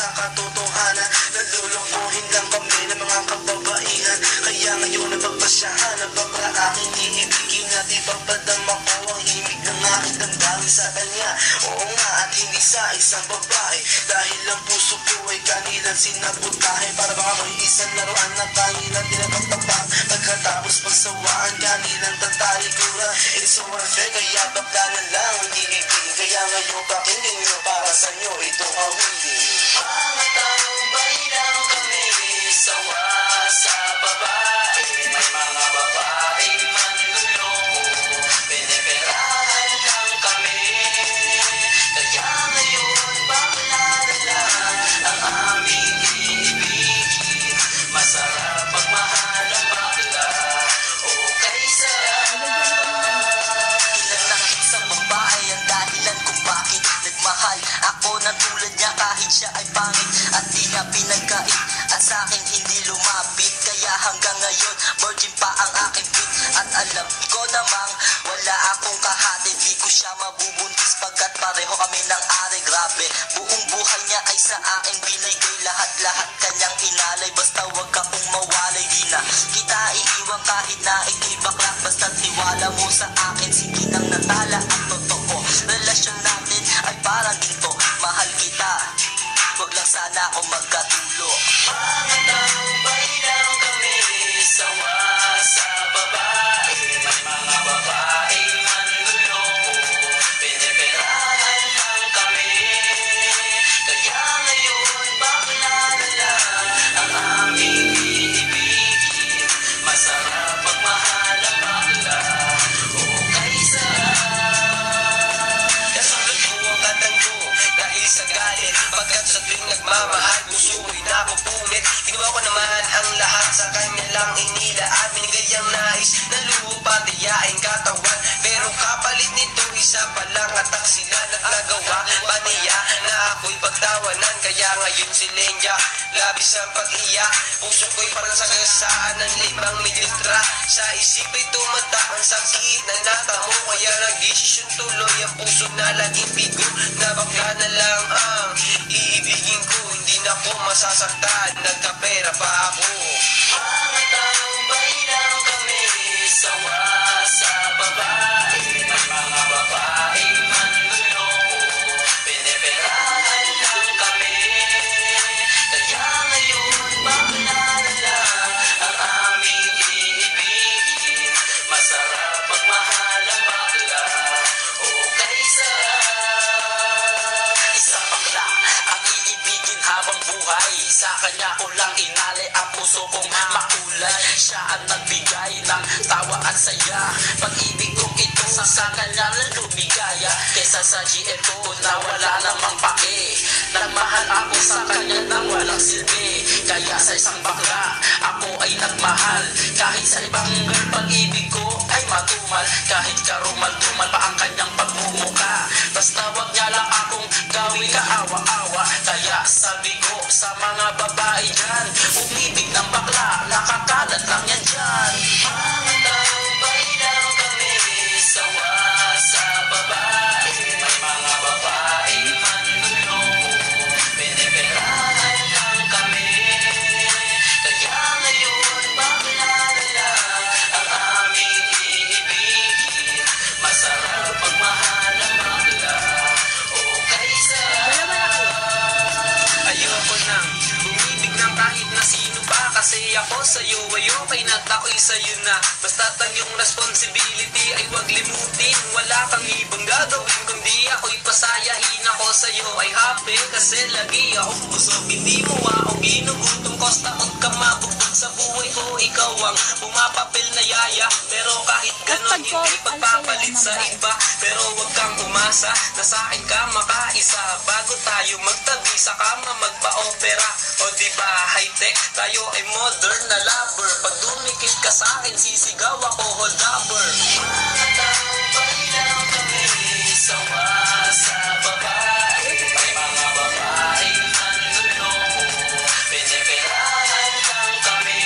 sa katotohanan. Nalulungkuhin lang kami ng mga kababaihan. Kaya ngayon napagpasyahan ang bakla aking iibigin at ipapadama ko ang himig ng aking damdamin sa kanya. Oo nga, at hindi sa isang babae, dahil ang puso ko ay kanilang sinabotahe. Para baka ako'y isang laruan na kanilang tinataptapak. Pagkatapos pagsawaan kanilang tatalikuran. It's so unfair, kaya bakla na lang hindi ibigin. Kaya ngayon pakinggan nyo, para sa'yo itong awili. Mga taong baylang kami, sawa sa babae. May mga babaeng manluloko, piniperahan lang kami. Kaya ngayon bakla na lang ang aming iibigin. Masarap pagmahal ang bakla, okay sarap. Nanakit sa babae ang dahilan kung bakit nagmahal ako na tulad niya kahit siya ay pangit at di niya pinagkait at sa akin hindi lumapit. Kaya hanggang ngayon virgin pa ang aking pit at alam ko namang wala akong kahati. Di ko siya mabubuntis pagkat pareho kami ng ari. Grabe, buong buhay niya ay sa akin binigay. Lahat-lahat kanyang inalay, basta wag ka kong mawalay. Di na kita iiwan kahit na ikay bakla, basta tiwala mo sa akin. Sige nang natala at totoo, relasyon natin ay parang ginto. Mahal kita, wag lang sana ako magkatulo. Mga taong baylang kami, sawa sa babae. May mga babaeng manluloko, piniperahan lang kami. Kaya ngayon bakla na lang ang aming iibigin. Masarap pagmahal ang bakla, okay sarap. Nasulot ko ang katanggo dahil sa galit, pagkat sa tuwing nagmamahal puso ko'y napupunit. Ginawa ko naman ang lahat, sa kanya lang inila at binigay ang nais na luho pati yaing katawan. Pero kapalit nito isa pa lang at ang sila nagawa pa niya na ako'y pagtawanan. Kaya ngayon si Lenya labis ang pag-iyak, puso ko'y parang sagasaan ng 5 mililitra. Sa isip ay tumata ang sakit na natamo, kaya nag-desisyon tuloy ang puso na laging bigo. Na bakla na lang ang iibigin ko, hindi na ko masasaktan, nagkapera pa ako. Mga taong baylang kami, sawa sa babae. May mga babaeng manluloko, piniperahan lang kami. Kaya ngayon bakla na lang ang aming iibigin. Masarap pagmahal ang bakla, okay sarap. Isang bakla ang iibigin habang buhay, sa kanya ko lang inalay ang puso kong makulay. Siya ang nagbigay ng tawa at saya, pag-ibig kong ito sa kanya lang lumigaya. Kesa sa GF ko na wala namang pake, nagmahal ako sa kanya nang walang silbi. Kaya sa isang bakla ako ay nagmahal, kahit sa ibang girl pag-ibig ko ay matumal. Kahit karumal-tumal pa ang kanyang pagmumuka, basta wag niya lang akong gawin kaawa-awa. Kaya sabi ko sa mga babae dyan, umibig ng bakla, nakakalat lang yan dyan. Mga taong baylang kami, sawa sa babae. May mga babaeng manluloko, piniperahan lang kami. Kaya ngayon bakla na lang ang aming iibigin. Masarap pagmahal ang bakla, okay sarap. Ayoko nang umibig ng kahit na sino pa, kasi ako sa'yo ay okay na, ako'y sa'yo na. Basta't ang iyong responsibility ay wag limutin. Wala kang ibang gagawin kundi ako'y pasayahin. Ako sa'yo ay happy kasi lagi akong busog. Hindi mo ako ginugutom, kosta kung ka mabugbog sa buhay ko. Ikaw ang pumapapil na yaya, pero kahit ganon hindi pagpapalit sa iba. Pero wag kang umasa na sa akin ka makaisa, bago tayo magtabi sa kama magpa-opera. O diba high-tech, tayo ay modern na lover. Pag dumikit ka sa akin sisigaw ako holdapper. Mga taong baylang kami, sawa sa babae. May mga babaeng manluloko, piniperahan lang kami.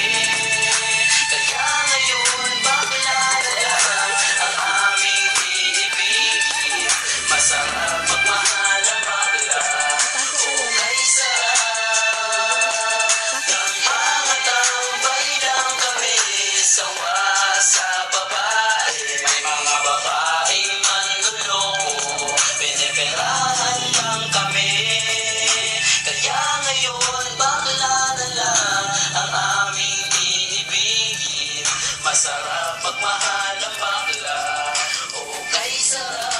Kaya ngayon bakla na lang ang aming iibigin. Masarap magmahal ang bakla, okay sarap. Masarap pagmahal ang bakla. Oh, kay sarap